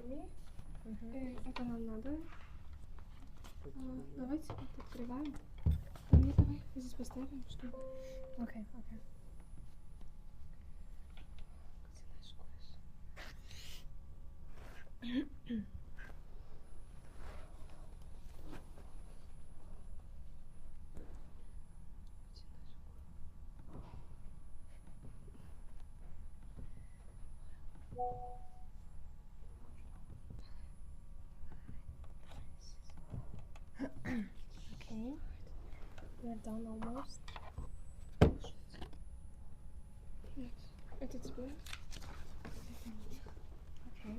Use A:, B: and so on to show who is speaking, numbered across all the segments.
A: нами. Это нам надо. Давайте открываем. Нет, давай здесь поставим, чтобы...
B: Okay, okay. Okay, we're done almost.
A: Нет, это тебе.
B: Okay.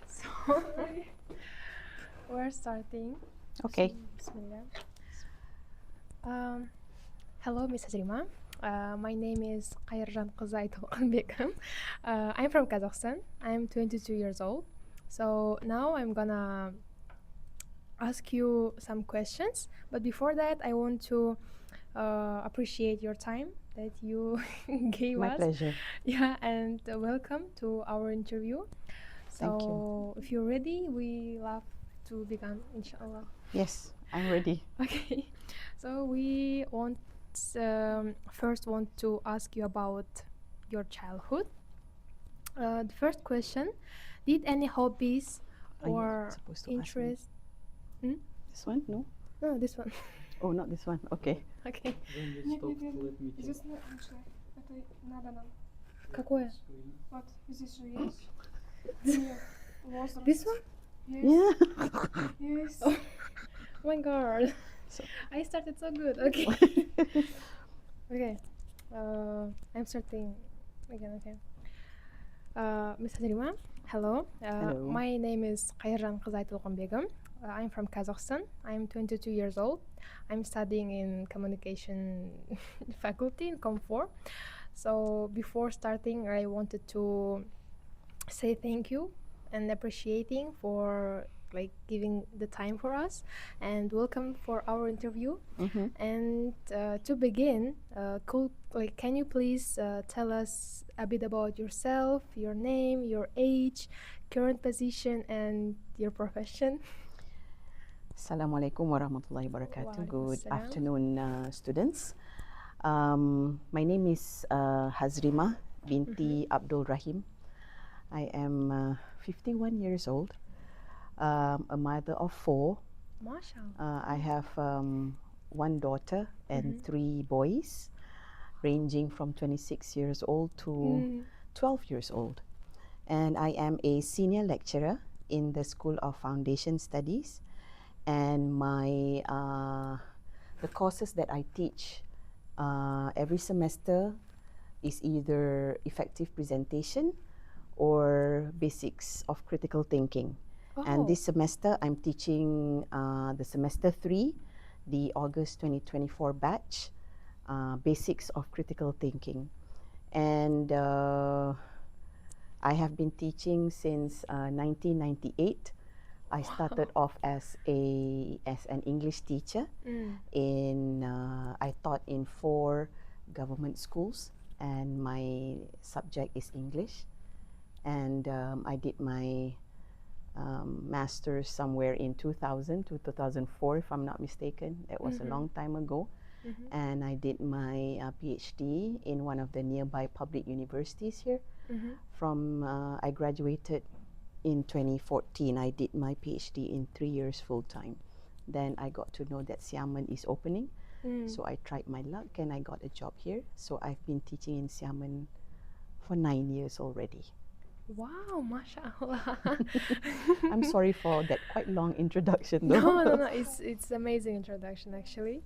B: So we're starting.
C: Okay.
B: Bismillah. Hello, Miss Hazrima. My name is Khayrjan Qızay Tolqanbekam. I'm from Kazakhstan. I'm 22 years old. So now I'm gonna ask you some questions. But before that, I want to appreciate your time that you gave
C: My
B: us.
C: pleasure.
B: Yeah, and welcome to our interview.
C: Thank you.
B: So if you're ready, we love to begin, inshallah.
C: Yes, I'm ready.
B: Okay, so we first want to ask you about your childhood. The first question: did any hobbies
C: Are you
B: or
C: supposed to ask me?
B: interests?
C: This one? No?
B: No, this one.
C: Oh, not this one. Okay.
B: Okay.
D: When you
A: Нет,
D: stop,
A: нет, нет.
D: let me check.
A: Здесь лучше. Это надо нам.
B: Какое?
D: Screen.
A: Вот, здесь же есть. Нет, возраст.
B: This one?
A: Есть.
C: Yeah.
A: Есть.
B: Oh my god!
C: So-
B: I started so good. Okay. Okay. I'm starting again. Okay. Miss Hazrima, hello.
C: Hello.
B: My name is Khayrjan Qızay Tolqanbekam. I'm from Kazakhstan. I'm 22 years old. I'm studying in communication faculty in Com4. So before starting, I wanted to say thank you and appreciating for giving the time for us and welcome for our interview.
C: Mhm.
B: And to begin, can you please tell us a bit about yourself, your name, your age, current position, and your profession?
C: Assalamualaikum warahmatullahi wabarakatuh. Good
B: Waalaikumsalam.
C: afternoon, students. My name is Hazrima binti Abdul Rahim. I am 51 years old, a mother of 4.
B: MashaAllah.
C: I have one daughter and 3 boys, ranging from 26 years old to 12 years old. And I am a senior lecturer in the School of Foundation Studies. And my the courses that I teach every semester is either effective presentation or basics of critical thinking. And this semester I'm teaching the semester 3, the August 2024 batch, basics of critical thinking. And I have been teaching since 1998. I started off as an English teacher. I taught in 4 government schools, and my subject is English. And I did my master's somewhere in 2000 to 2004, if I'm not mistaken. That was a long time ago. And I did my PhD in one of the nearby public universities here. I graduated in 2014. I did my PhD in 3 years full time. Then I got to know that Xiamen is opening. So I tried my luck and I got a job here. So I've been teaching in Xiamen for 9 years already.
B: Wow, MashaAllah.
C: I'm sorry for that quite long introduction though.
B: No. It's amazing introduction actually.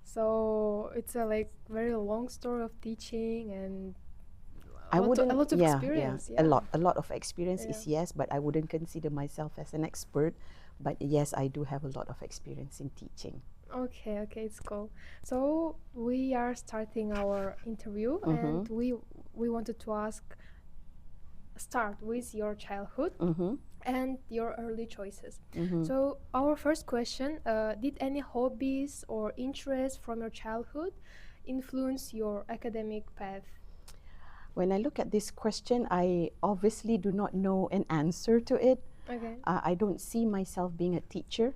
B: So it's a very long story of teaching and a lot of experience.
C: A lot of experience is yes, but I wouldn't consider myself as an expert. But yes, I do have a lot of experience in teaching.
B: Okay, it's cool. So we are starting our interview, and we wanted to start with your childhood and your early choices. So our first question: did any hobbies or interests from your childhood influence your academic path?
C: When I look at this question, I obviously do not know an answer to it.
B: Okay.
C: I don't see myself being a teacher,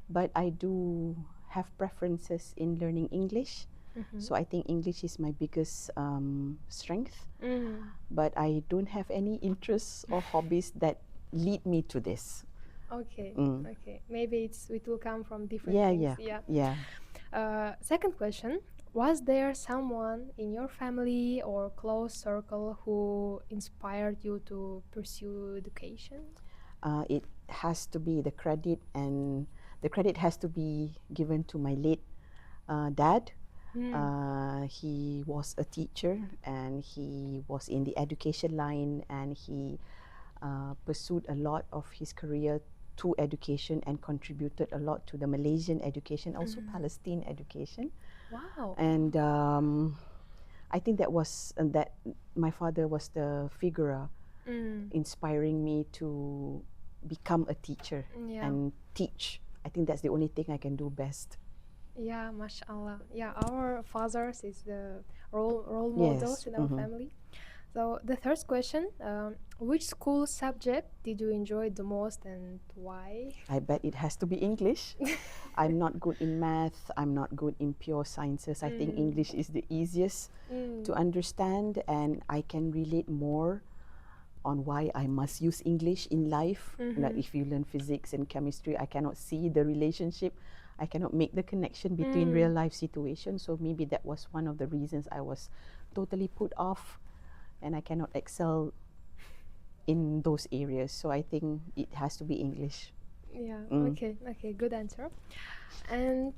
C: but I do have preferences in learning English. So I think English is my biggest strength, but I don't have any interests or hobbies that lead me to this.
B: Okay.
C: Mm.
B: Okay. Maybe it will come from different
C: Yeah,
B: things.
C: yeah,
B: Yeah.
C: yeah.
B: Second question. Was there someone in your family or close circle who inspired you to pursue education?
C: It has to be the credit, and the credit has to be given to my late dad. He was a teacher, and he was in the education line, and he pursued a lot of his career to education and contributed a lot to the Malaysian education, also Palestine education.
B: Wow.
C: And I think that my father was the figure inspiring me to become a teacher
B: Yeah.
C: and teach. I think that's the only thing I can do best.
B: Yeah, mashallah. Yeah, our fathers is the role
C: Yes.
B: models in our family. So the third question, which school subject did you enjoy the most and why?
C: I bet it has to be English. I'm not good in math. I'm not good in pure sciences. I think English is the easiest to understand, and I can relate more on why I must use English in life. Like if you learn physics and chemistry, I cannot see the relationship. I cannot make the connection between real life situations. So maybe that was one of the reasons I was totally put off, and I cannot excel in those areas. So I think it has to be English.
B: Yeah, okay, good answer. And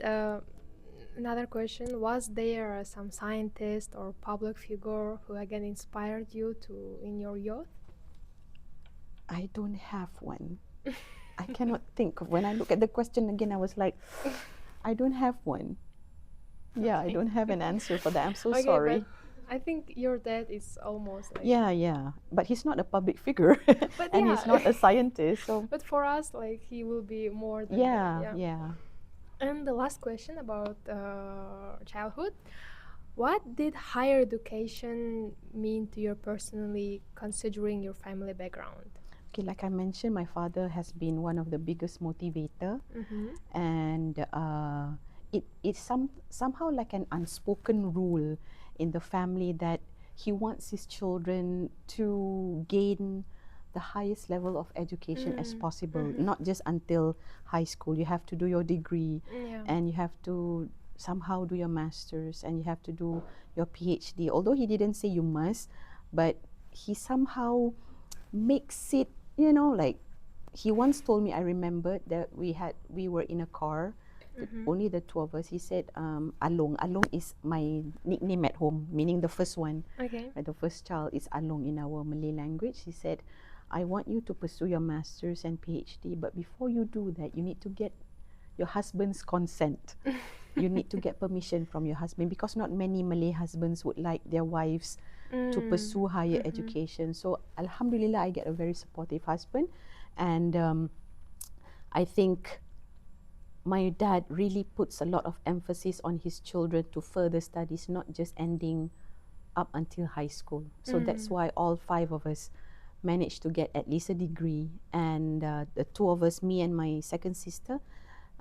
B: another question, was there some scientist or public figure who again inspired you to in your youth?
C: I don't have one. I cannot think. When I look at the question again, I was like, I don't have one. Yeah, I don't have an answer for that. I'm so
B: Okay,
C: sorry.
B: but I think your dad is almost like
C: Yeah. But he's not a public figure,
B: But
C: and
B: yeah.
C: he's not a scientist. So
B: But for us, like he will be more than that,
C: yeah.
B: And the last question about childhood. What did higher education mean to you personally, considering your family background?
C: Okay, like I mentioned, my father has been one of the biggest motivator, and it's somehow like an unspoken rule in the family that he wants his children to gain the highest level of education as possible, not just until high school. You have to do your degree,
B: Yeah.
C: and you have to somehow do your masters, and you have to do your PhD. Although he didn't say you must, but he somehow makes it, like he once told me, I remembered that we were in a car, only the two of us. He said, Along. Along is my nickname at home, meaning the first one.
B: Okay.
C: Right, the first child is Along in our Malay language. He said, I want you to pursue your masters and PhD, but before you do that, you need to get your husband's consent. You need to get permission from your husband, because not many Malay husbands would like their wives to pursue higher education. So Alhamdulillah, I get a very supportive husband, and I think my dad really puts a lot of emphasis on his children to further studies, not just ending up until high school. So that's why all five of us managed to get at least a degree, and the two of us, me and my second sister,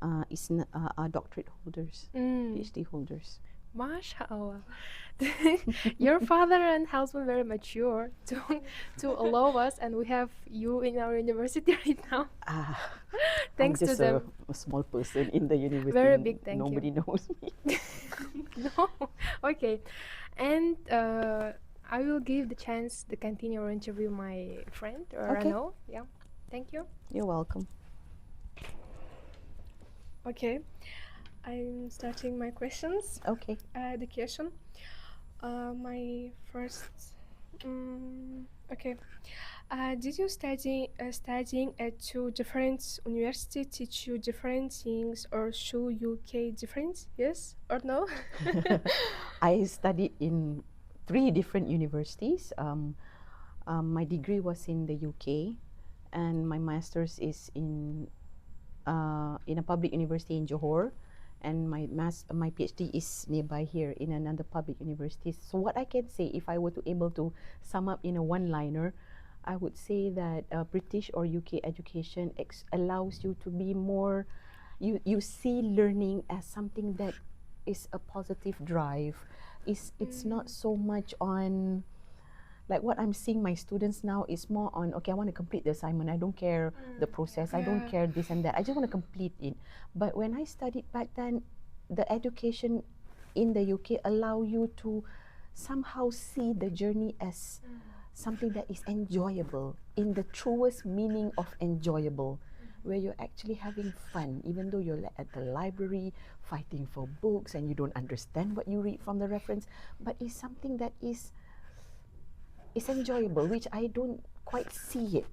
C: are doctorate holders, PhD holders.
B: MashaAllah. Your father and husband very mature to allow us, and we have you in our university right now. Thanks
C: I'm
B: to
C: just
B: them.
C: a small person in the university.
B: Very big thank you.
C: Nobody knows me.
B: No. Okay. And I will give the chance to continue or interview my friend
C: Okay.
B: Rano. Yeah. Thank you.
C: You're welcome.
A: Okay, I'm starting my questions.
C: Okay.
A: Education. My first. Okay. Did you studying at two different universities teach you different things or show UK difference? Yes or no?
C: I studied in 3 different universities. My degree was in the UK, and my master's is in a public university in Johor, and my PhD is nearby here in another public university. So what I can say, if I were to able to sum up in a one-liner, I would say that British or UK education allows you to be more, you see learning as something that is a positive drive. It's not so much on, like what I'm seeing my students now is more on, okay, I want to complete the assignment. I don't care the process. I don't care this and that. I just want to complete it. But when I studied back then, the education in the UK allow you to somehow see the journey as something that is enjoyable, in the truest meaning of enjoyable, where you're actually having fun, even though you're at the library fighting for books and you don't understand what you read from the reference, but it's something that is enjoyable, which I don't quite see it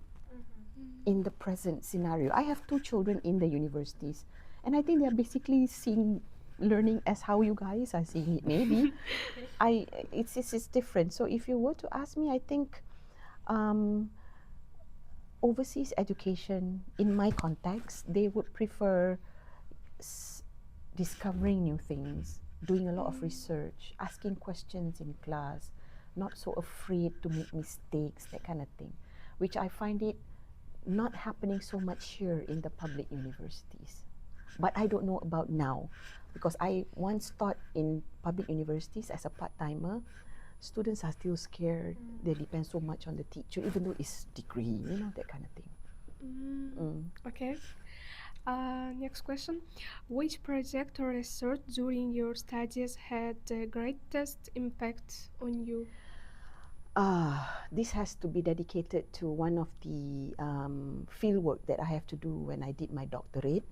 C: in the present scenario. I have two children in the universities, and I think they're basically seeing learning as how you guys are seeing it. Maybe it's different. So if you were to ask me, I think overseas education, in my context, they would prefer discovering new things, doing a lot of research, asking questions in class, not so afraid to make mistakes, that kind of thing, which I find it not happening so much here in the public universities. But I don't know about now, because I once taught in public universities as a part-timer. Students are still scared. They depend so much on the teacher, even though it's degree, that kind of thing.
A: Okay. Next question. Which project or research during your studies had the greatest impact on you?
C: This has to be dedicated to one of the field work that I have to do when I did my doctorate.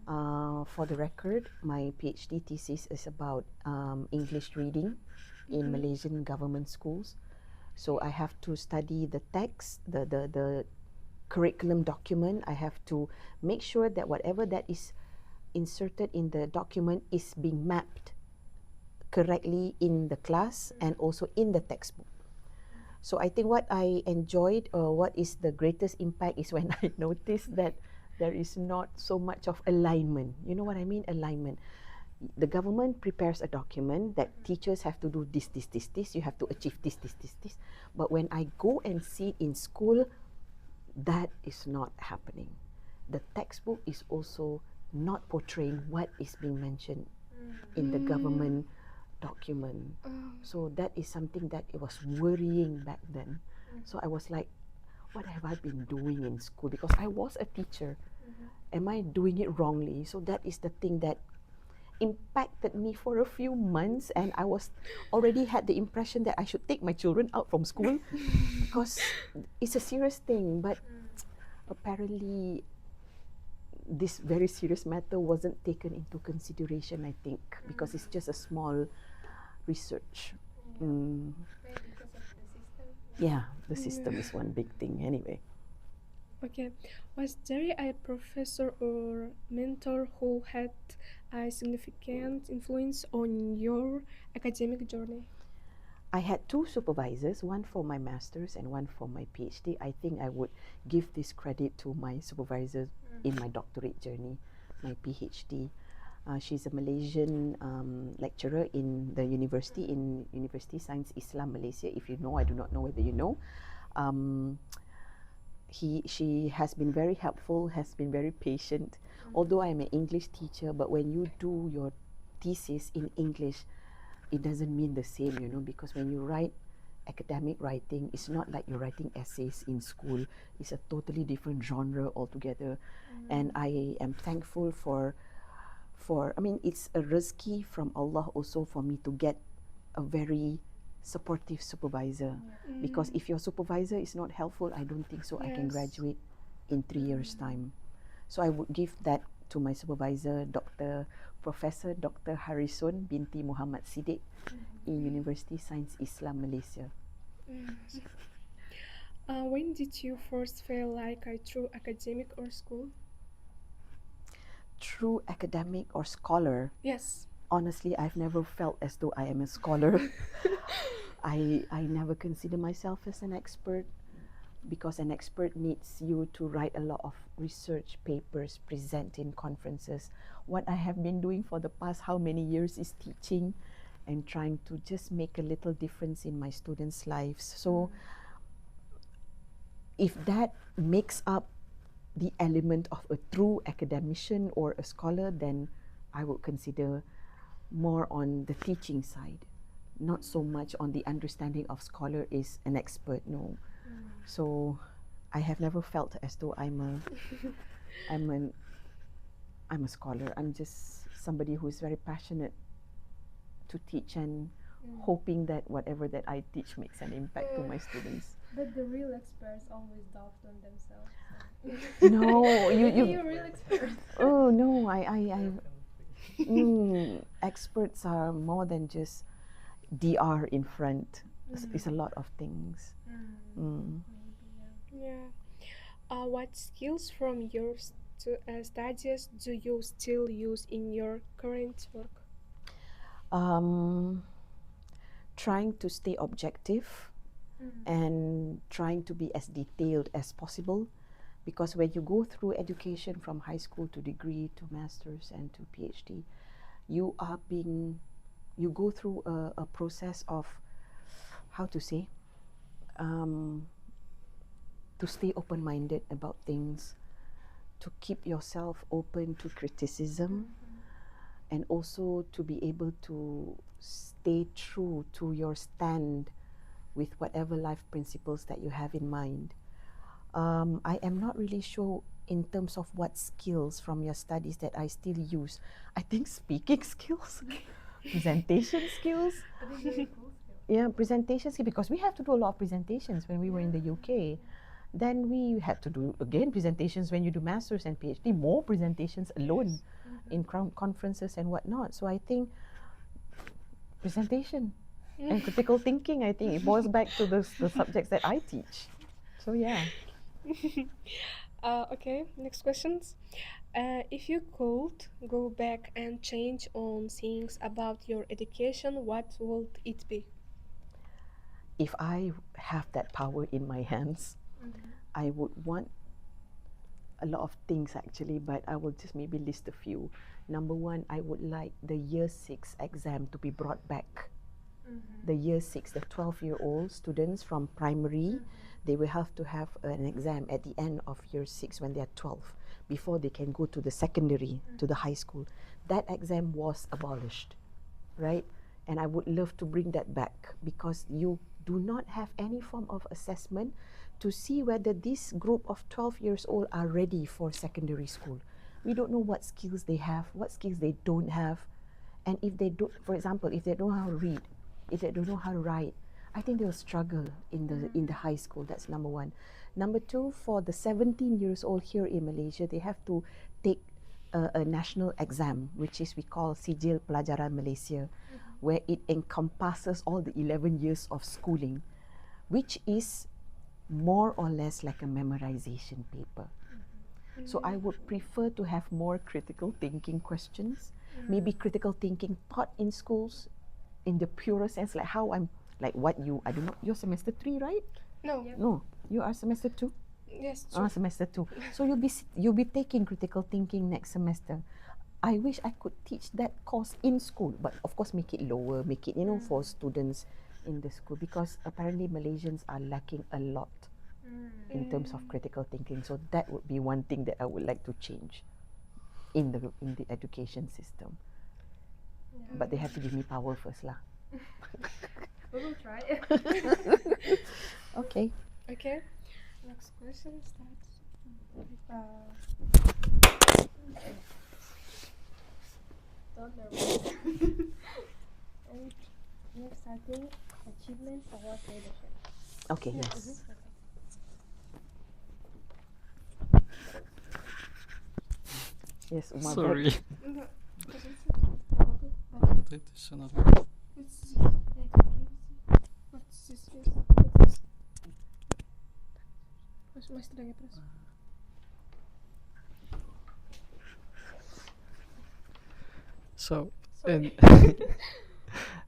C: For the record, my PhD thesis is about English reading in Malaysian government schools. So I have to study the text, the curriculum document. I have to make sure that whatever that is inserted in the document is being mapped correctly in the class and also in the textbook. So I think what I enjoyed, or what is the greatest impact, is when I noticed that there is not so much of alignment. You know what I mean? Alignment. The government prepares a document that teachers have to do this. You have to achieve this. But when I go and see in school, that is not happening. The textbook is also not portraying what is being mentioned in the government document. So that is something that it was worrying back then. So I was like, what have I been doing in school? Because I was a teacher. Am I doing it wrongly? So that is the thing that impacted me for a few months, and I was already had the impression that I should take my children out from school because it's a serious thing. But apparently this very serious matter wasn't taken into consideration, I think, because it's just a small research.
B: Maybe because of the system.
C: Yeah, the system is one big thing anyway.
A: Okay. Was there a professor or mentor who had a significant influence on your academic journey?
C: I had two supervisors, one for my master's and one for my PhD. I think I would give this credit to my supervisor in my doctorate journey, my PhD. She's a Malaysian lecturer in the university, in University Science Islam Malaysia. If you know, I do not know whether you know. She has been very helpful, has been very patient. Although I'm an English teacher, but when you do your thesis in English, it doesn't mean the same, because when you write academic writing, it's not like you're writing essays in school. It's a totally different genre altogether. And I am thankful for I mean, it's a rizki from Allah also for me to get a very supportive supervisor, because if your supervisor is not helpful, I don't think so I can
A: Yes.
C: graduate in 3 years time. So I would give that to my supervisor, Professor Dr. Harisun binti Muhammad Siddiq in University Science Islam Malaysia.
A: When did you first feel like a true academic or school?
C: True academic or scholar,
A: Yes.
C: honestly, I've never felt as though I am a scholar. I never consider myself as an expert. because an expert needs you to write a lot of research papers, present in conferences. What I have been doing for the past how many years is teaching and trying to just make a little difference in my students' lives. So if that makes up the element of a true academician or a scholar, then I would consider more on the teaching side, not so much on the understanding of scholar is an expert, no. So I have never felt as though I'm a scholar. I'm just somebody who is very passionate to teach and hoping that whatever that I teach makes an impact to my students.
B: But the real experts always doubt on themselves.
C: No,
B: You're
C: you.
B: a real expert.
C: Oh no, experts are more than just DR in front. It's a lot of things.
A: Yeah. What skills from your studies do you still use in your current work?
C: Trying to stay objective and trying to be as detailed as possible, because when you go through education from high school to degree to master's and to PhD, you go through a process of, how to say, to stay open-minded about things, to keep yourself open to criticism, and also to be able to stay true to your stand with whatever life principles that you have in mind. I am not really sure in terms of what skills from your studies that I still use. I think speaking skills, presentation skills. Yeah, presentation skills, because we have to do a lot of presentations when we were in the UK. Then we had to do again presentations when you do masters and PhD, more presentations alone in conferences and whatnot. So I think presentation and critical thinking, I think it boils back to the subjects that I teach. So yeah.
A: Okay, next questions. If you could go back and change on things about your education, what would it be?
C: If I have that power in my hands, I would want a lot of things actually, but I will just maybe list a few. Number one, I would like the year 6 exam to be brought back. The year 6, the 12-year-old students from primary, they will have to have an exam at the end of year 6 when they are 12, before they can go to the secondary, to the high school. That exam was abolished, right? And I would love to bring that back, because you do not have any form of assessment to see whether this group of 12 years old are ready for secondary school. We don't know what skills they have, what skills they don't have. And if they don't, for example, if they don't know how to read, if they don't know how to write, I think they'll struggle in the high school. That's number one. Number two, for the 17 years old here in Malaysia, they have to take a national exam, which is we call Sijil Pelajaran Malaysia, where it encompasses all the 11 years of schooling, which is more or less like a memorization paper. So I would prefer to have more critical thinking questions, maybe critical thinking taught in schools in the purer sense, like how I'm, like what you, I don't know, you're semester 3, right?
A: No.
C: No, you are semester 2?
A: Yes, true.
C: Semester 2. So you'll be taking critical thinking next semester. I wish I could teach that course in school, but of course make it lower, make it, for students in the school, because apparently Malaysians are lacking a lot in terms of critical thinking. So that would be one thing that I would like to change in the education system. But they have to give me power first lah.
B: We will try.
C: Okay.
A: Okay. Next question starts.
B: Don't nervous. And we're starting achievements towards leadership.
C: Okay, yes. Yes, Umar.
D: Sorry.
A: No.
D: Dit is een
A: What's this? What's this? Mais estranha para
D: So, in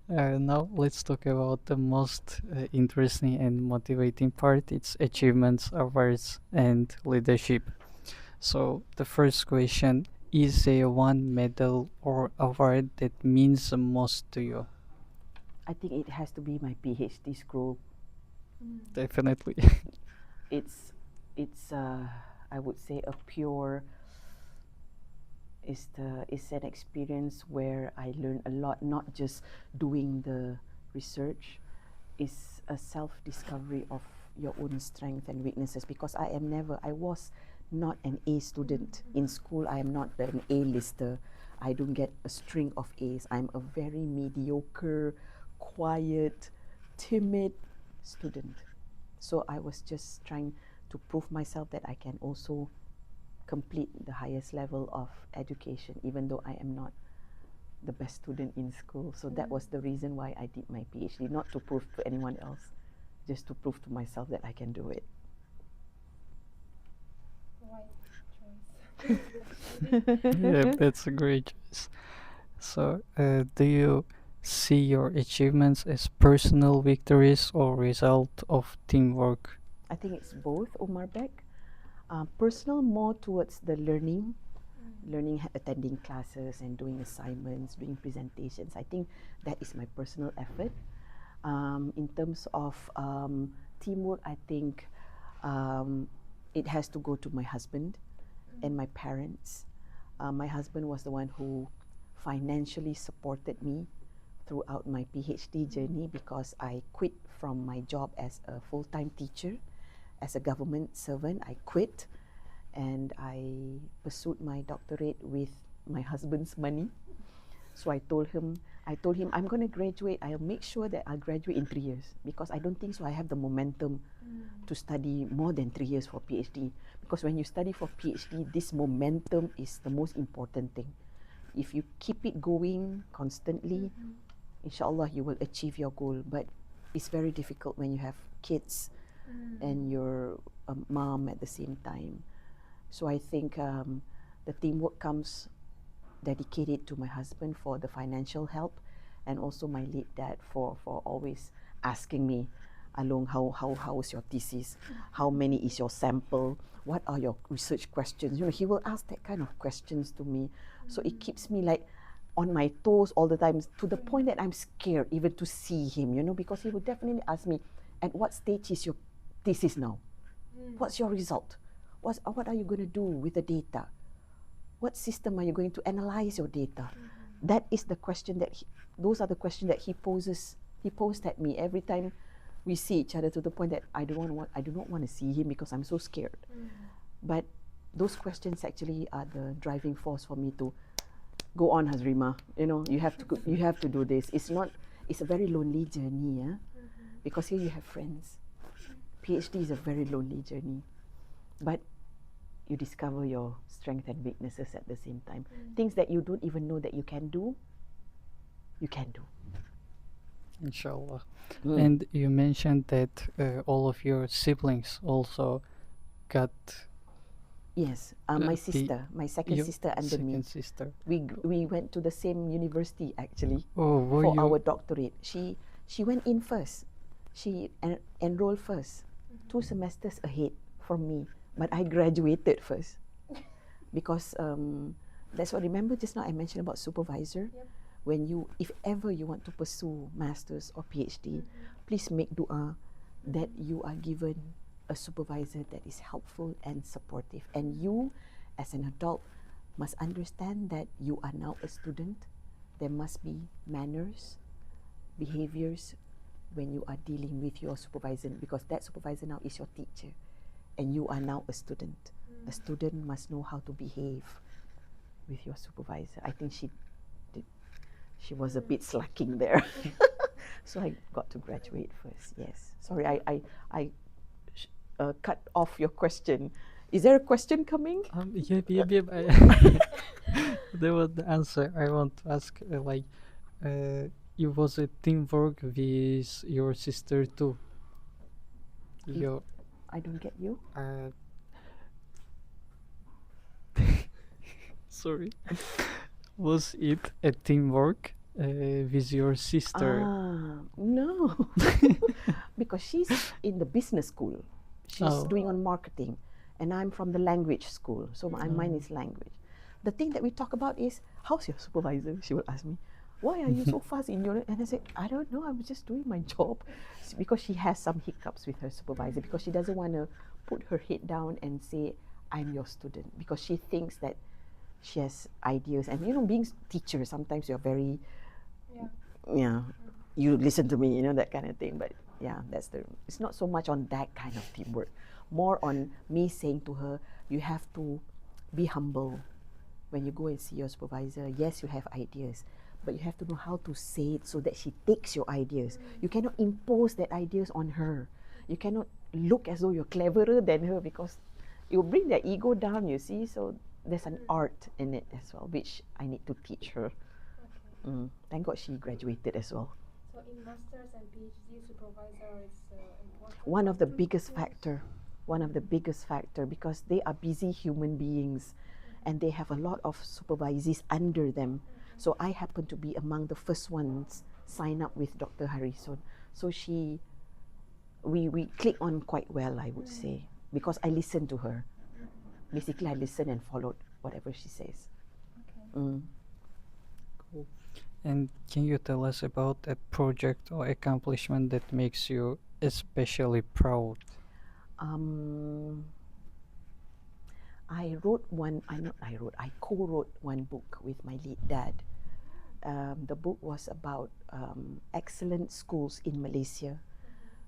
D: Now let's talk about the most interesting and motivating part. It's achievements, awards, and leadership. So the first question is there one medal or award that means the most to you?
C: I think it has to be my PhD scroll.
D: Definitely.
C: It's I would say a pure it's an experience where I learn a lot, not just doing the research. It's a self-discovery of your own strength and weaknesses, because I was not an A student in school. I am not an A-lister. I don't get a string of A's. I'm a very mediocre, quiet, timid student. So I was just trying to prove myself that I can also complete the highest level of education, even though I am not the best student in school. So that was the reason why I did my PhD, not to prove to anyone else, just to prove to myself that I can do it.
D: Yeah, that's a great choice. So, do you see your achievements as personal victories or result of teamwork?
C: I think it's both, Omar Beck. Personal, more towards the learning, attending classes and doing assignments, doing presentations. I think that is my personal effort. In terms of teamwork, I think it has to go to my husband and my parents. My husband was the one who financially supported me throughout my PhD journey, because I quit from my job as a full-time teacher, as a government servant. I quit and I pursued my doctorate with my husband's money. So I told him, I'm going to graduate. I'll make sure that I'll graduate in 3 years, because I don't think so I have the momentum to study more than 3 years for PhD. Because when you study for PhD, this momentum is the most important thing. If you keep it going constantly, inshallah, you will achieve your goal. But it's very difficult when you have kids and you're a mom at the same time. So I think the teamwork comes dedicated to my husband for the financial help, and also my late dad for always asking me, Along, how is your thesis? How many is your sample? What are your research questions? You know, he will ask that kind of questions to me. So it keeps me like on my toes all the time, to the point that I'm scared even to see him, you know, because he will definitely ask me, at what stage is your thesis now? What's your result? What are you going to do with the data? What system are you going to analyze your data? That is the question those are the questions that he posed at me every time we see each other, to the point that I do not want to see him because I'm so scared. But those questions actually are the driving force for me to go on, Hazrima. You know, you have to do this. It's a very lonely journey, yeah? Because here you have friends. PhD is a very lonely journey. But you discover your strengths and weaknesses at the same time. Things that you don't even know that you can do, you can do.
D: Inshallah. And you mentioned that all of your siblings also got
C: Yes, my sister, my second
D: your
C: sister under me.
D: second sister.
C: We went to the same university actually
D: Oh, were
C: for
D: you?
C: our doctorate. She went in first. She enrolled first, 2 semesters ahead from me. But I graduated first because that's what. Remember just now I mentioned about supervisor. When if ever you want to pursue masters or PhD, please make dua that you are given a supervisor that is helpful and supportive. And you, as an adult, must understand that you are now a student. There must be manners, behaviors when you are dealing with your supervisor, because that supervisor now is your teacher and you are now a student. A student must know how to behave with your supervisor. I think she was a bit slacking there. So I got to graduate first. Yes. Sorry, I cut off your question. Is there a question coming?
D: Yep. There was the answer I want to ask. It was a teamwork with your sister too.
C: I don't get you.
D: Sorry. Was it a teamwork with your sister?
C: No, because she's in the business school. She's
D: Oh.
C: doing on marketing, and I'm from the language school. So mine
D: Oh.
C: is language. The thing that we talk about is, how's your supervisor? She will ask me, why are you so fast in your? And I say, I don't know. I'm just doing my job, because she has some hiccups with her supervisor, because she doesn't want to put her head down and say, I'm your student, because she thinks that she has ideas. And being teacher, sometimes you're very, yeah, you listen to me, that kind of thing. But yeah, it's not so much on that kind of teamwork, more on me saying to her, you have to be humble when you go and see your supervisor. Yes, you have ideas, but you have to know how to say it so that she takes your ideas. You cannot impose that ideas on her. You cannot look as though you're cleverer than her, because it will bring their ego down, you see. So there's an art in it as well, which I need to teach her. Thank God she graduated as well.
B: So in masters and PhD, supervisor is important.
C: One of the biggest factor, because they are busy human beings, and they have a lot of supervisees under them. So I happen to be among the first ones sign up with Dr. Harrison. So we click on quite well, I would say, because I listened to her. Basically, I listened and followed whatever she says.
D: Cool. And can you tell us about a project or accomplishment that makes you especially proud?
C: I co-wrote one book with my late dad. The book was about excellent schools in Malaysia.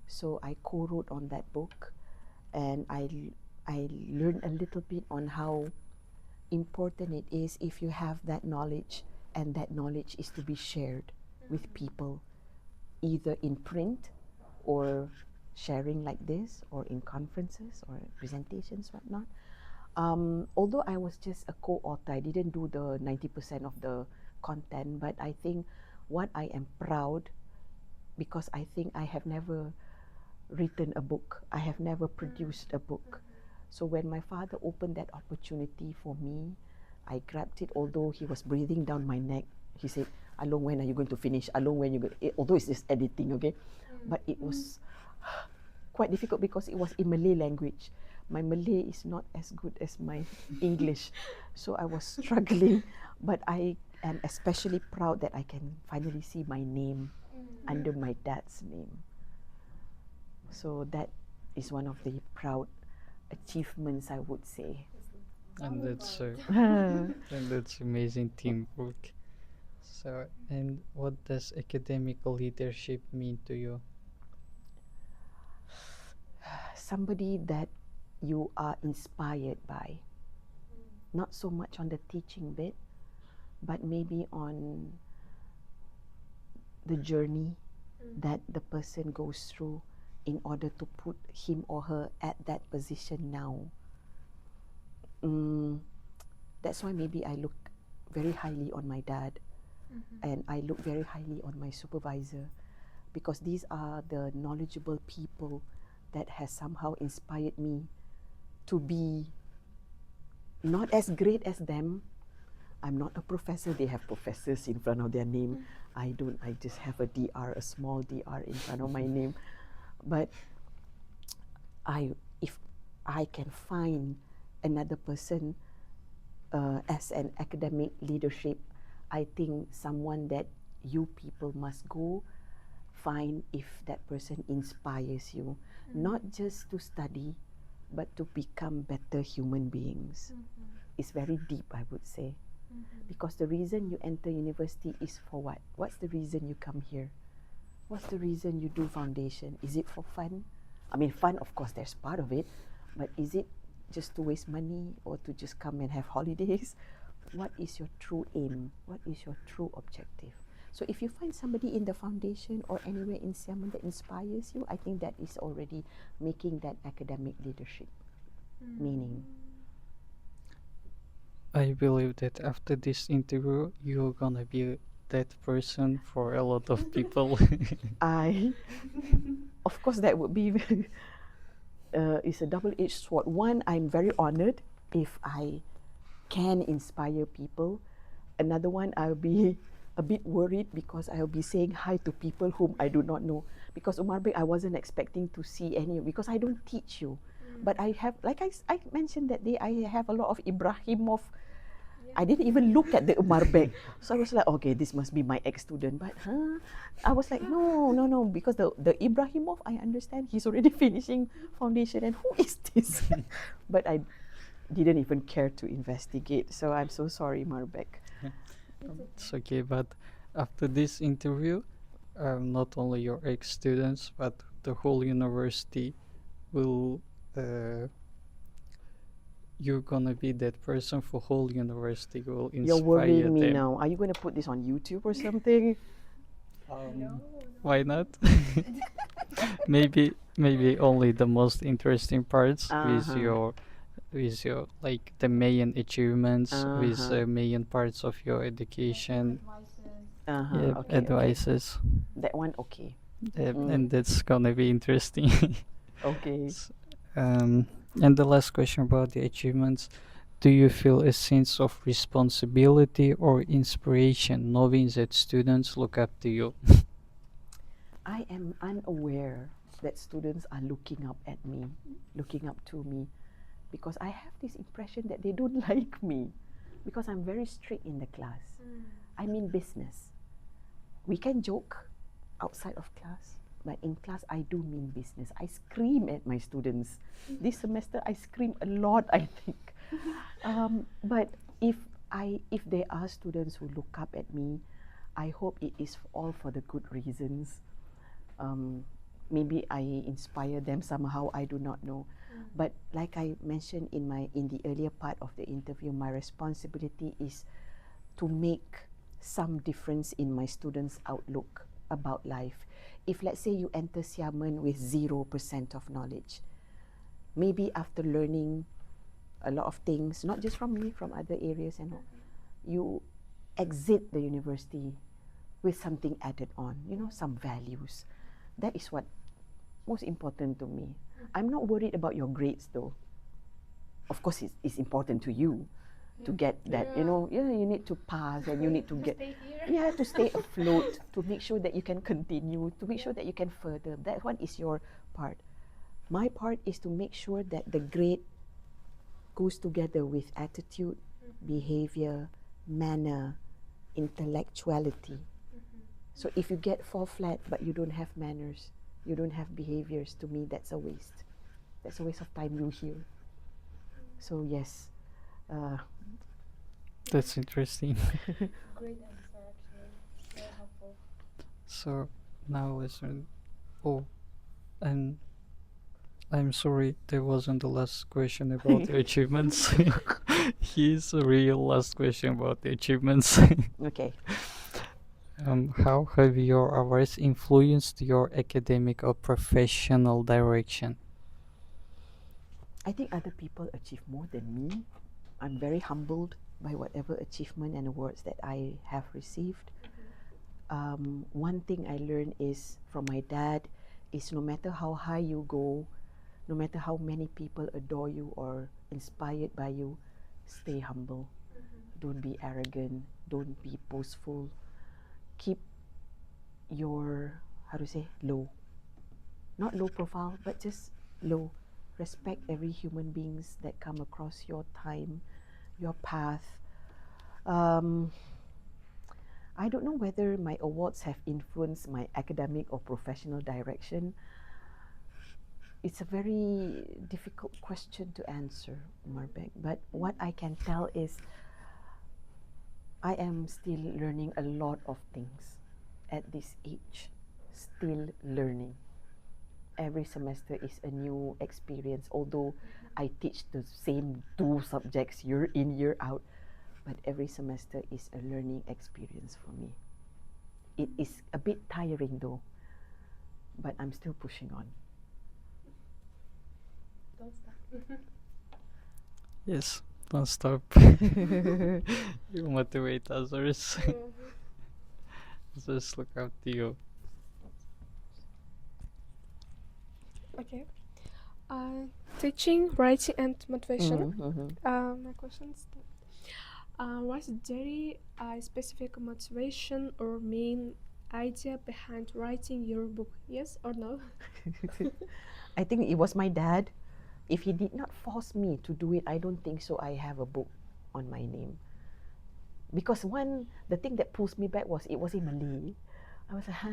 C: So I co-wrote on that book, and I learned a little bit on how important it is if you have that knowledge, and that knowledge is to be shared with people, either in print or sharing like this, or in conferences or presentations, whatnot. Although I was just a co-author, I didn't do the 90% of the content, but I think what I am proud, because I think I have never written a book, I have never produced a book. So when my father opened that opportunity for me, I grabbed it, although he was breathing down my neck. He said, Along, when are you going to finish? Along, when you go? Although it's just editing, okay? But it was quite difficult because it was in Malay language. My Malay is not as good as my English. So I was struggling, but I am especially proud that I can finally see my name under my dad's name. So that is one of the proud achievements, I would say.
D: And that's amazing teamwork. So, and what does academic leadership mean to you?
C: Somebody that you are inspired by, not so much on the teaching bit, but maybe on the journey that the person goes through in order to put him or her at that position now. That's why maybe I look very highly on my dad, and I look very highly on my supervisor, because these are the knowledgeable people that has somehow inspired me to be not as great as them. I'm not a professor. They have professors in front of their name. I don't. I just have a DR, a small DR in front of my name. But if I can find another person as an academic leadership, I think someone that you people must go find, if that person inspires you, not just to study, but to become better human beings. It's very deep, I would say. Because the reason you enter university is for what? What's the reason you come here? What's the reason you do foundation? Is it for fun? I mean, fun, of course, there's part of it, but is it just to waste money or to just come and have holidays? What is your true aim? What is your true objective? So if you find somebody in the foundation or anywhere in Xiamen that inspires you, I think that is already making that academic leadership meaning.
D: I believe that after this interview, you're gonna be that person for a lot of people.
C: Of course, that would be, it's a double-edged sword. One, I'm very honored if I can inspire people. Another one, I'll be a bit worried because I'll be saying hi to people whom I do not know. Because Umar Beg, I wasn't expecting to see any, because I don't teach you. But I have, like I mentioned that day, I have a lot of Ibrahimov. I didn't even look at the Umar Beg. So I was like, okay, this must be my ex-student. But I was like, no, because the Ibrahimov, I understand he's already finishing foundation. And who is this? But I didn't even care to investigate. So I'm so sorry, Marbek.
D: It's okay, but after this interview, not only your ex-students, but the whole university will, you're gonna be that person for whole university who will
C: You're
D: inspire
C: worrying me
D: them.
C: now. Are you going to put this on YouTube or something?
D: Why not? maybe only the most interesting parts
C: Uh-huh.
D: with your like the main achievements, with
C: Uh-huh.
D: main parts of your education,
C: Uh-huh. Okay,
D: advices.
C: That one, okay.
D: And that's gonna be interesting.
C: Okay.
D: S- and the last question about the achievements: do you feel a sense of responsibility or inspiration knowing that students look up to you?
C: I am unaware that students are looking up at me, looking up to me, because I have this impression that they don't like me because I'm very strict in the class. I'm in business. We can joke outside of class, but in class I do mean business. I scream at my students. This semester I scream a lot, I think. But if there are students who look up at me, I hope it is all for the good reasons. Maybe I inspire them somehow, I do not know. But like I mentioned in the earlier part of the interview, my responsibility is to make some difference in my students' outlook about life. If let's say you enter Xiamen with 0% of knowledge, maybe after learning a lot of things, not just from me, from other areas and all, you exit the university with something added on, some values. That is what most important to me. I'm not worried about your grades though. Of course, it's important to you to get that, you need to pass and you need to get, to stay afloat, to make sure that you can continue, to make sure that you can further. That one is your part. My part is to make sure that the grade goes together with attitude, behavior, manner, intellectuality. So if you get 4 flat but you don't have manners, you don't have behaviors, to me that's a waste. That's a waste of time you here. So yes.
D: That's interesting.
B: Great answer, actually. Very helpful.
D: So now listen. Oh, and I'm sorry, there wasn't the last question about the achievements. Here's a real last question about the achievements.
C: Okay.
D: How have your hours influenced your academic or professional direction?
C: I think other people achieve more than me. I'm very humbled by whatever achievement and awards that I have received. One thing I learned is from my dad is no matter how high you go, no matter how many people adore you or inspired by you, stay humble. Don't be arrogant. Don't be boastful. Keep your, low. Not low profile, but just low. Respect every human beings that come across your time, your path. I don't know whether my awards have influenced my academic or professional direction. It's a very difficult question to answer, Marbek. But what I can tell is I am still learning a lot of things at this age. Still learning. Every semester is a new experience, although I teach the same 2 subjects year in, year out. But every semester is a learning experience for me. It is a bit tiring though, but I'm still pushing on.
B: Don't stop.
D: Yes, don't stop. You motivate others. Just look up to you.
A: Okay. Teaching, writing, and motivation.
C: Mm-hmm.
A: My questions. Was there a specific motivation or main idea behind writing your book? Yes or no?
C: I think it was my dad. If he did not force me to do it, I don't think so. I have a book on my name. Because the thing that pulls me back was it was in Malay. I was like,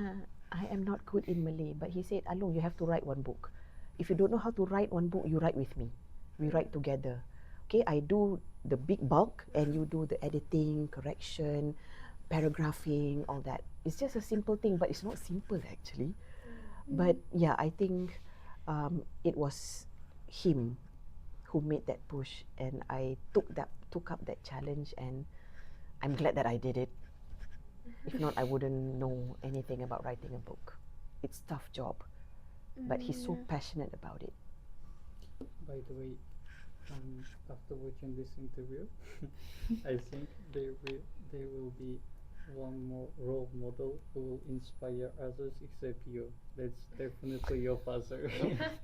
C: I am not good in Malay. But he said, Alung, you have to write one book. If you don't know how to write one book, you write with me. We write together. Okay, I do the big bulk and you do the editing, correction, paragraphing, all that. It's just a simple thing, but it's not simple actually. But yeah, I think it was him who made that push, and I took up that challenge, and I'm glad that I did it. If not, I wouldn't know anything about writing a book. It's a tough job, but he's so passionate about it.
D: By the way, after watching this interview, I think there will be one more role model who will inspire others except you. That's definitely your father.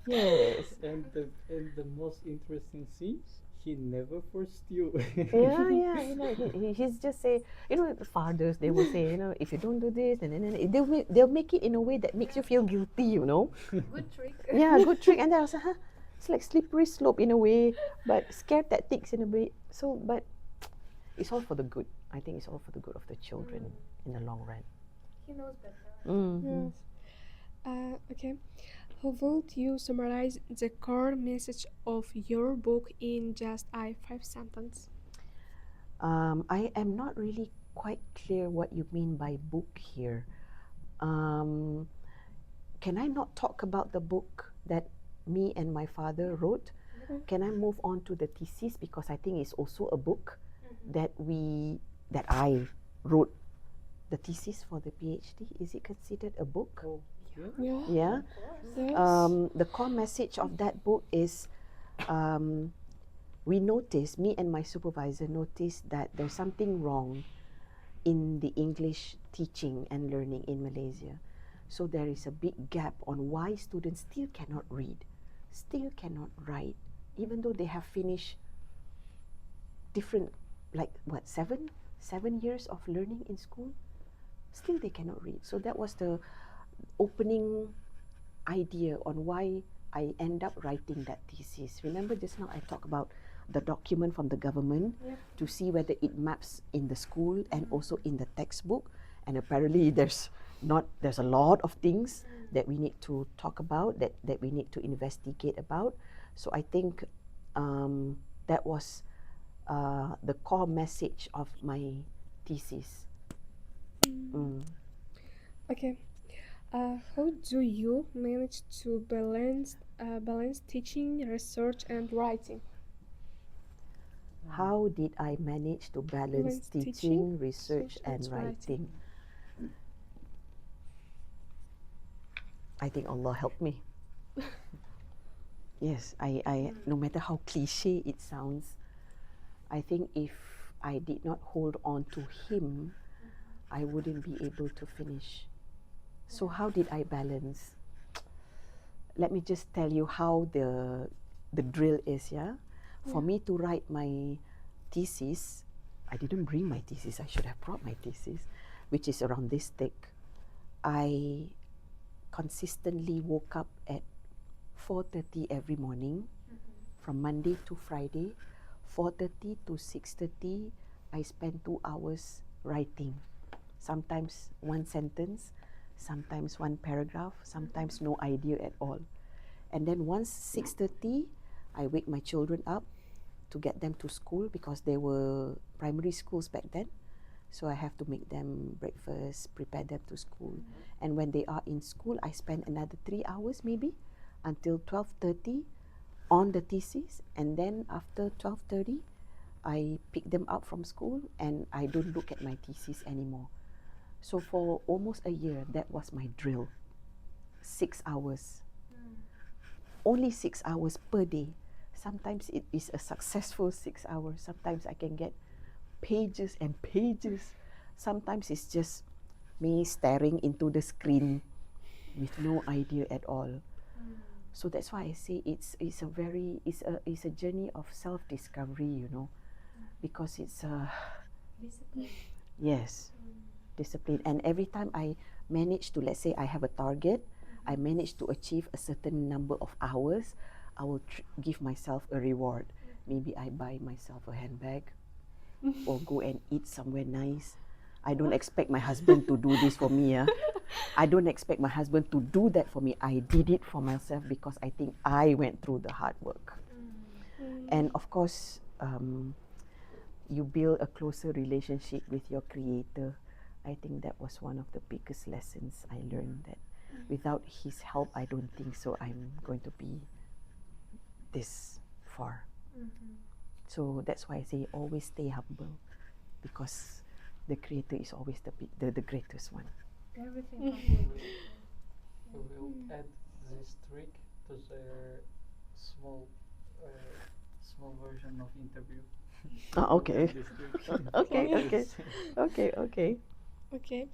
C: Yes.
D: And the most interesting thing, he never forced you.
C: Yeah, you know, he's just say, you know, the fathers, they will say, you know, if you don't do this, and then they'll make it in a way that makes you feel guilty, you know.
A: Good trick.
C: Yeah, good trick. And then I was like, it's like slippery slope in a way, but scare tactics in a way. So, but it's all for the good. I think it's all for the good of the children in the long run.
B: He knows better.
C: Mm.
A: Yes. Okay. How would you summarize the core message of your book in just a 5 sentence?
C: I am not really quite clear what you mean by book here. Can I not talk about the book that me and my father wrote? Can I move on to the thesis, because I think it's also a book that I wrote. The thesis for the PhD, is it considered a book?
A: Yeah.
C: Yeah.
A: Yes.
C: The core message of that book is, me and my supervisor noticed that there's something wrong in the English teaching and learning in Malaysia. So there is a big gap on why students still cannot read, still cannot write, even though they have finished different, like what, 7 years of learning in school, still they cannot read. So that was the opening idea on why I end up writing that thesis. Remember just now I talked about the document from the government to see whether it maps in the school and also in the textbook. And apparently there's a lot of things that we need to talk about, that we need to investigate about. So I think that was the core message of my thesis.
A: Okay. How do you manage to balance teaching, research, and writing?
C: How did I manage to balance
A: Balance teaching,
C: teaching, research,
A: research,
C: and
A: and writing.
C: writing? I think Allah helped me. Yes, I no matter how cliche it sounds, I think if I did not hold on to him, I wouldn't be able to finish. So how did I balance? Let me just tell you how the drill is, yeah? For me to write my thesis, I didn't bring my thesis, I should have brought my thesis, which is around this thick. I consistently woke up at 4:30 every morning, from Monday to Friday. 4:30 to 6:30, I spend 2 hours writing. Sometimes one sentence, sometimes one paragraph, sometimes no idea at all. And then once 6:30, I wake my children up to get them to school, because they were primary schools back then. So I have to make them breakfast, prepare them to school. And when they are in school, I spend another 3 hours maybe until 12:30 on the thesis. And then after 12:30, I pick them up from school and I don't look at my thesis anymore. So for almost a year, that was my drill. 6 hours. Only 6 hours per day. Sometimes it is a successful 6 hours. Sometimes I can get pages and pages. Sometimes it's just me staring into the screen with no idea at all. So that's why I say it's a journey of self-discovery, you know. because it's
B: Discipline.
C: yes, discipline. And every time I manage to, let's say I have a target, I manage to achieve a certain number of hours, I will give myself a reward. Maybe I buy myself a handbag or go and eat somewhere nice. I don't expect my husband to do this for me. I don't expect my husband to do that for me. I did it for myself because I think I went through the hard work. And of course, you build a closer relationship with your creator. I think that was one of the biggest lessons I learned, that without his help, I don't think so I'm going to be this far. So that's why I say always stay humble, because the creator is always the greatest one.
B: Everything
D: We will add this trick to the small small version of interview.
C: Okay.
D: This trick.
C: Okay.
A: Okay.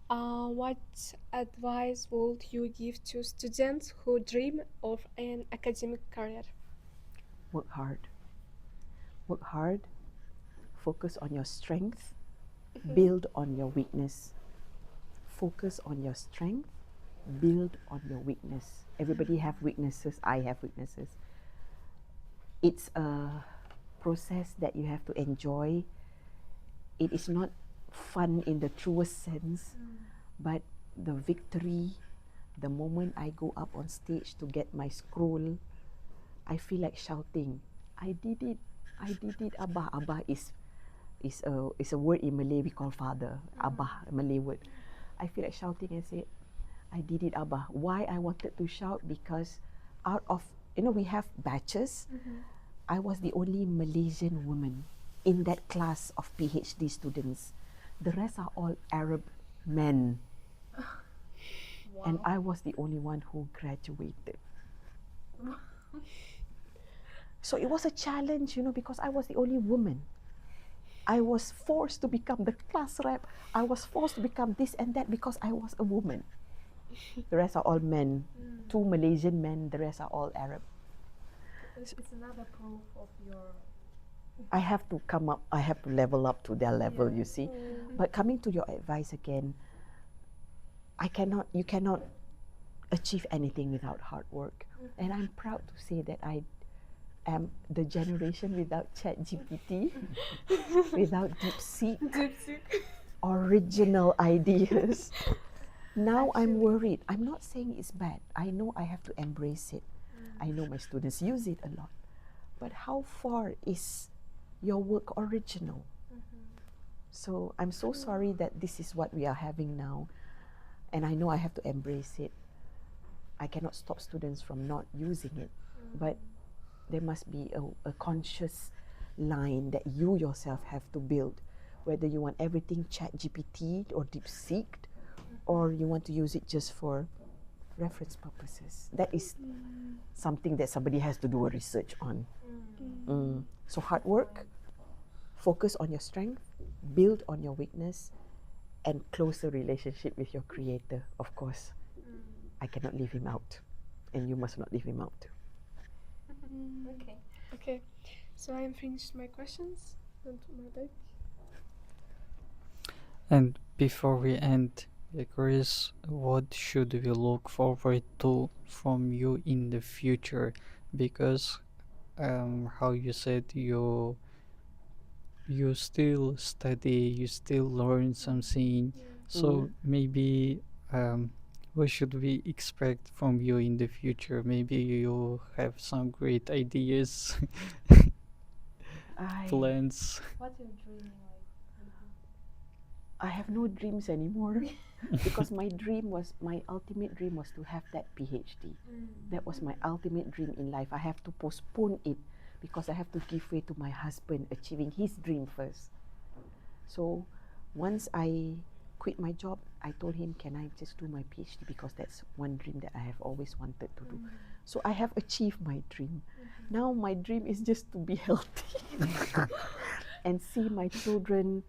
A: What advice would you give to students who dream of an academic career?
C: Work hard. Work hard. Focus on your strength. Build on your weakness. Focus on your strength. Build on your weakness. Everybody have weaknesses. I have weaknesses. It's a process that you have to enjoy. It is not fun in the truest sense, but the victory, the moment I go up on stage to get my scroll, I feel like shouting, I did it, Abah. Abah is a word in Malay we call father, Abah, a Malay word. I feel like shouting and say, I did it, Abah. Why I wanted to shout? Because out of, we have batches. I was the only Malaysian woman in that class of PhD students. The rest are all Arab men. And I was the only one who graduated. So it was a challenge, because I was the only woman. I was forced to become the class rep. I was forced to become this and that because I was a woman. The rest are all men. 2 Malaysian men, the rest are all Arab.
B: It's another proof of your.
C: I have to I have to level up to their level, you see. But coming to your advice again, you cannot achieve anything without hard work. And I'm proud to say that I am the generation without ChatGPT, without DeepSeek, original ideas. Now I'm worried. I'm not saying it's bad. I know I have to embrace it. I know my students use it a lot. But how far is your work original? So I'm so sorry that this is what we are having now. And I know I have to embrace it. I cannot stop students from not using it. But there must be a conscious line that you yourself have to build. Whether you want everything ChatGPT or DeepSeek, or you want to use it just for reference purposes. That is something that somebody has to do a research on. So hard work, focus on your strength, build on your weakness, and closer relationship with your creator, of course. I cannot leave him out, and you must not leave him out.
B: Okay.
A: Okay. So I am finished my questions.
D: And before we end, Chris, what should we look forward to from you in the future? Because how you said you still study, you still learn something. So maybe what should we expect from you in the future? Maybe you have some great ideas, plans.
B: What's your dream like?
C: I have no dreams anymore because my ultimate dream was to have that PhD. That was my ultimate dream in life. I have to postpone it because I have to give way to my husband achieving his dream first. So once I quit my job, I told him, can I just do my PhD, because that's one dream that I have always wanted to do. So I have achieved my dream. Now my dream is just to be healthy and see my children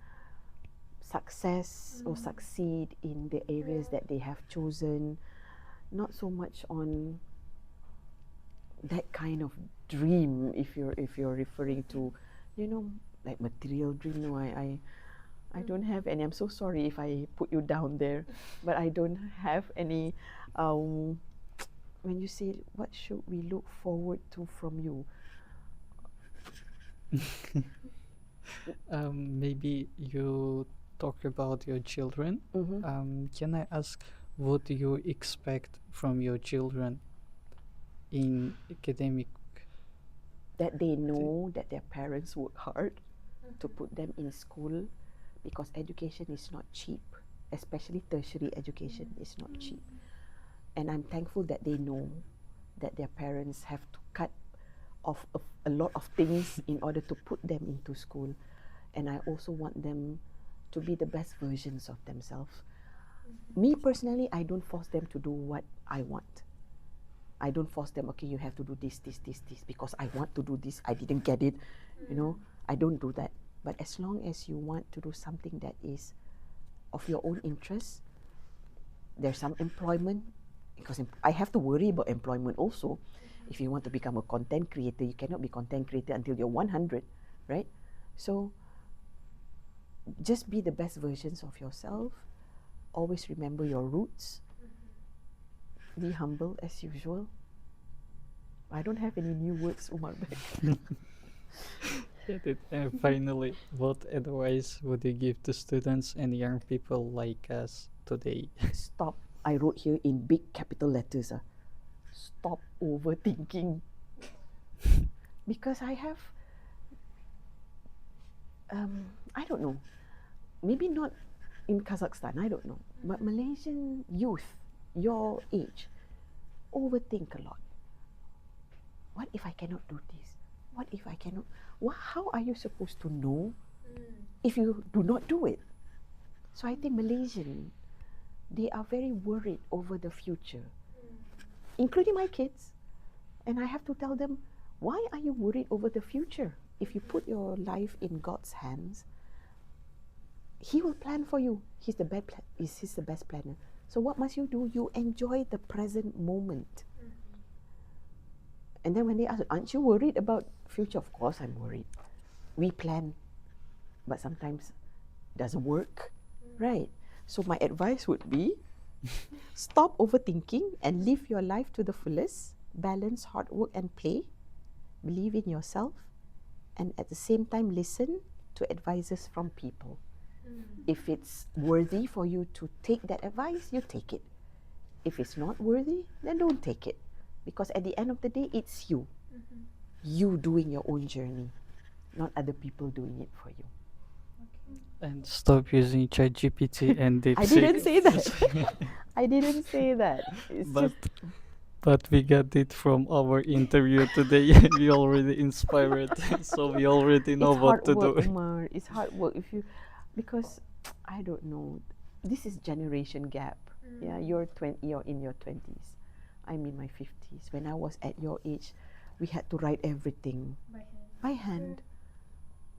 C: success or succeed in the areas that they have chosen. Not so much on that kind of dream, if you're referring to, like material dream. No, I don't have any. I'm so sorry if I put you down there, but I don't have any. When you say what should we look forward to from you,
D: Maybe you talk about your children.
C: mm-hmm.
D: Can I ask what do you expect from your children in academic?
C: That they know that their parents work hard to put them in school, because education is not cheap, especially tertiary education is not cheap. And I'm thankful that they know that their parents have to cut off a lot of things in order to put them into school. And I also want them to be the best versions of themselves. Me personally, I don't force them to do what I want. I don't force them, okay, you have to do this, because I want to do this. I didn't get it, I don't do that. But as long as you want to do something that is of your own interest, there's some employment, because I have to worry about employment also. If you want to become a content creator, you cannot be content creator until you're 100, right? So just be the best versions of yourself. Always remember your roots. Be humble as usual. I don't have any new words, Umar Bek.
D: Get it. And finally, what advice would you give to students and young people like us today?
C: Stop. I wrote here in big capital letters. Stop overthinking. Because I have, I don't know, maybe not in Kazakhstan, I don't know, but Malaysian youth, your age, overthink a lot. What if I cannot do this? What if I cannot? How are you supposed to know if you do not do it? So I think Malaysian, they are very worried over the future, including my kids. And I have to tell them, why are you worried over the future? If you put your life in God's hands, He will plan for you. He's the best planner. So what must you do? You enjoy the present moment. And then when they ask, aren't you worried about future? Of course I'm worried. We plan, but sometimes it doesn't work, right? So my advice would be, stop overthinking and live your life to the fullest. Balance hard work and play. Believe in yourself, and at the same time listen to advices from people. If it's worthy for you to take that advice, you take it. If it's not worthy, then don't take it. Because at the end of the day, it's you. You doing your own journey, not other people doing it for you.
D: And stop using ChatGPT and DeepSeek.
C: I didn't say that. I didn't say that. It's
D: But
C: just,
D: but we got it from our interview today. We already inspired, so we already know
C: it's
D: what
C: hard
D: to
C: work,
D: do.
C: Umar. It's hard work because I don't know. This is generation gap. Yeah, you're in your 20s. I'm in my 50s. When I was at your age, we had to write everything by hand.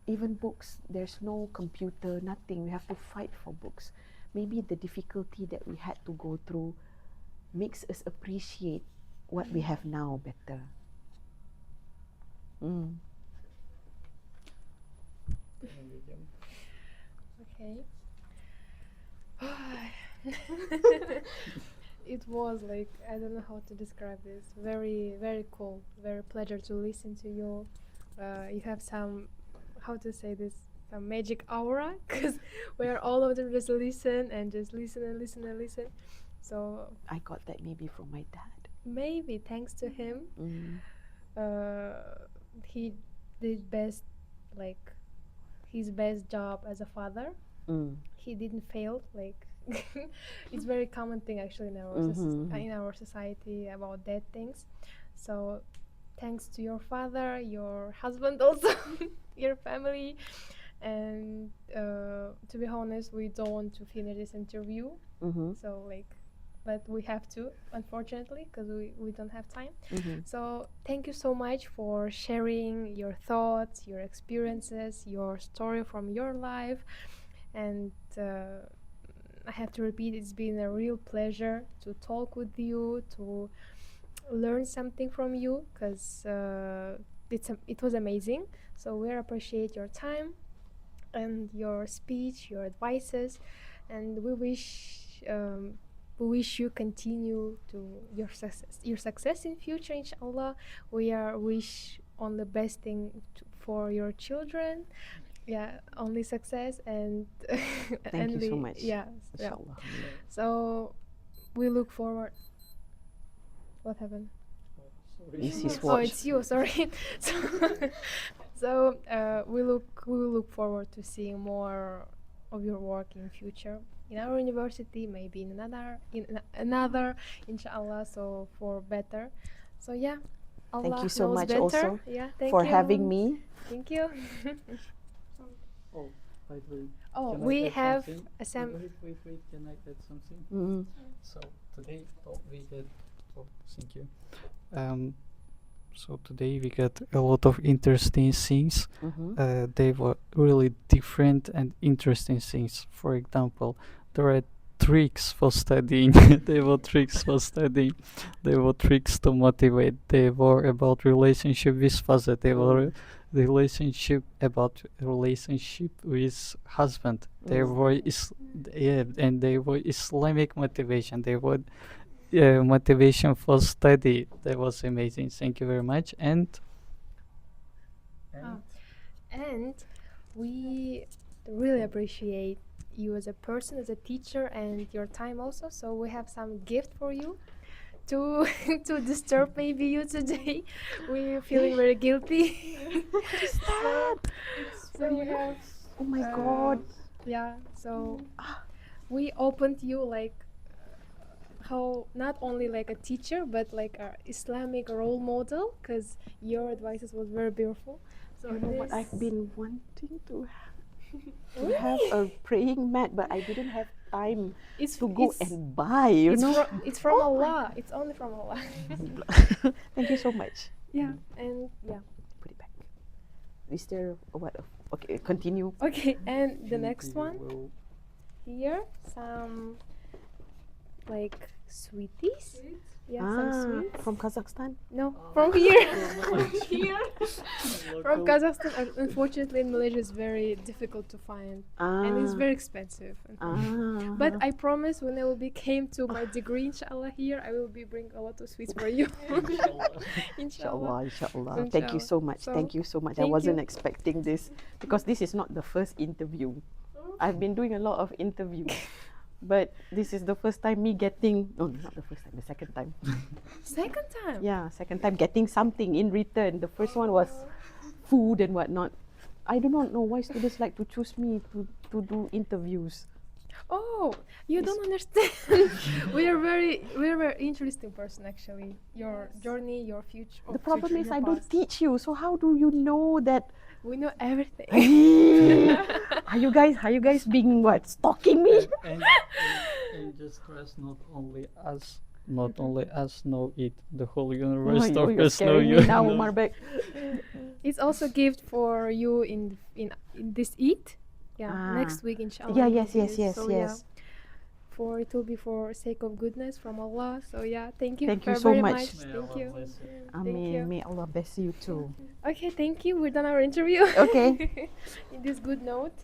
C: Even books, there's no computer, nothing. We have to fight for books. Maybe the difficulty that we had to go through makes us appreciate what we have now better.
B: Okay. It was like, I don't know how to describe this. Very, very cool. Very pleasure to listen to you. You have some, how to say this, some magic aura, because we're all of them just listen and just listen and listen and listen. So
C: I got that maybe from my dad.
B: maybe thanks to him, he did best, like his best job as a father. He didn't fail, like it's very common thing actually in our in our society about that things. So thanks to your father, your husband also, your family, and to be honest, we don't want to finish this interview, so like, but we have to, unfortunately, because we don't have time. So thank you so much for sharing your thoughts, your experiences, your story from your life. And I have to repeat, it's been a real pleasure to talk with you, to learn something from you, because it was amazing. So we appreciate your time and your speech, your advices, and we wish you continue to your success in future, inshallah. We are wish on the best thing for your children. Yeah, only success and
C: Thank you so
B: only
C: much.
B: yeah.
C: Inshallah.
B: So we look forward. What happened?
C: It's his
B: Oh,
C: watch.
B: it's you. Sorry. so we will look forward to seeing more of your work in future in our university, maybe in another, inshallah. So for better. So yeah, Allah
C: Thank you so
B: knows
C: much
B: better.
C: also
B: Yeah, thank
C: for
B: you.
C: having me.
B: Thank you.
D: Oh, by the way,
B: Oh,
D: can I
B: we
D: add
B: have
D: something?
B: a sam.
D: Wait, can I add something?
C: Mm.
D: So today, thank you. So today we got a lot of interesting things.
C: Mm-hmm.
D: They were really different and interesting things. For example, there are tricks for studying. There were tricks for studying. There were tricks to motivate. They were about relationship with father. They were relationship with husband. There were and they were Islamic motivation. They were motivation for study. That was amazing. Thank you very much. And
B: And we really appreciate you as a person, as a teacher, and your time also. So we have some gift for you to to disturb maybe you today. We're feeling very guilty.
C: What is that?
B: So we have
C: Oh my God.
B: yeah. So we opened you like how not only like a teacher but like a Islamic role model, because your advices was very beautiful. So
C: You know what?
B: this-
C: I've been wanting to have a praying mat, but I didn't have time
B: it's
C: to go
B: it's-
C: and buy. You
B: it's
C: know.
B: it's from Allah. It's only from Allah.
C: Thank you so much.
B: Yeah, and yeah.
C: Put it back. Is there what? Okay, continue.
B: Okay, and the next
D: you
B: one
D: will-
B: here, some like sweeties. Yeah, some sweets.
C: From Kazakhstan.
B: No, from here.
D: From
B: here. From Kazakhstan. Unfortunately, in Malaysia, it's very difficult to find, and it's very expensive. But I promise, when I will be came to my degree, inshallah, here, I will be bring a lot of sweets for you.
C: Inshallah, inshallah. Thank you so much.
B: So,
C: Thank you so much. I
B: thank
C: wasn't
B: you.
C: expecting this because this is not the first interview. I've been doing a lot of interviews, but this is the first time me getting. No, not the first time. The second time.
B: Second time.
C: Yeah, second time getting something in return. The first one was food and whatnot. I do not know why students like to choose me to do interviews.
B: Oh, you don't understand. we're very interesting person actually. Your journey, your future.
C: The problem is
B: your
C: I don't
B: past.
C: teach you, so how do you know that?
B: We know everything.
C: Are you guys being what, stalking me?
D: and just trust not only us know it, the whole universe
C: Oh,
D: of
C: you're
D: us know
C: scaring
D: you.
C: me now, Marbek.
B: It's also gift for you in this Eid. Yeah, next week inshallah.
C: Yeah,
B: it will
C: yes,
B: be
C: yes,
B: this.
C: yes,
B: So,
C: yes.
B: Yeah, for it will be for sake of goodness from Allah. So yeah, thank you.
C: Thank you
B: very,
C: so
B: very
C: much.
D: May
B: Thank
D: Allah
B: you.
D: bless you.
B: Thank you.
C: Amen. May Allah bless you too.
B: Okay, thank you. We're done our interview.
C: Okay.
B: In this good note.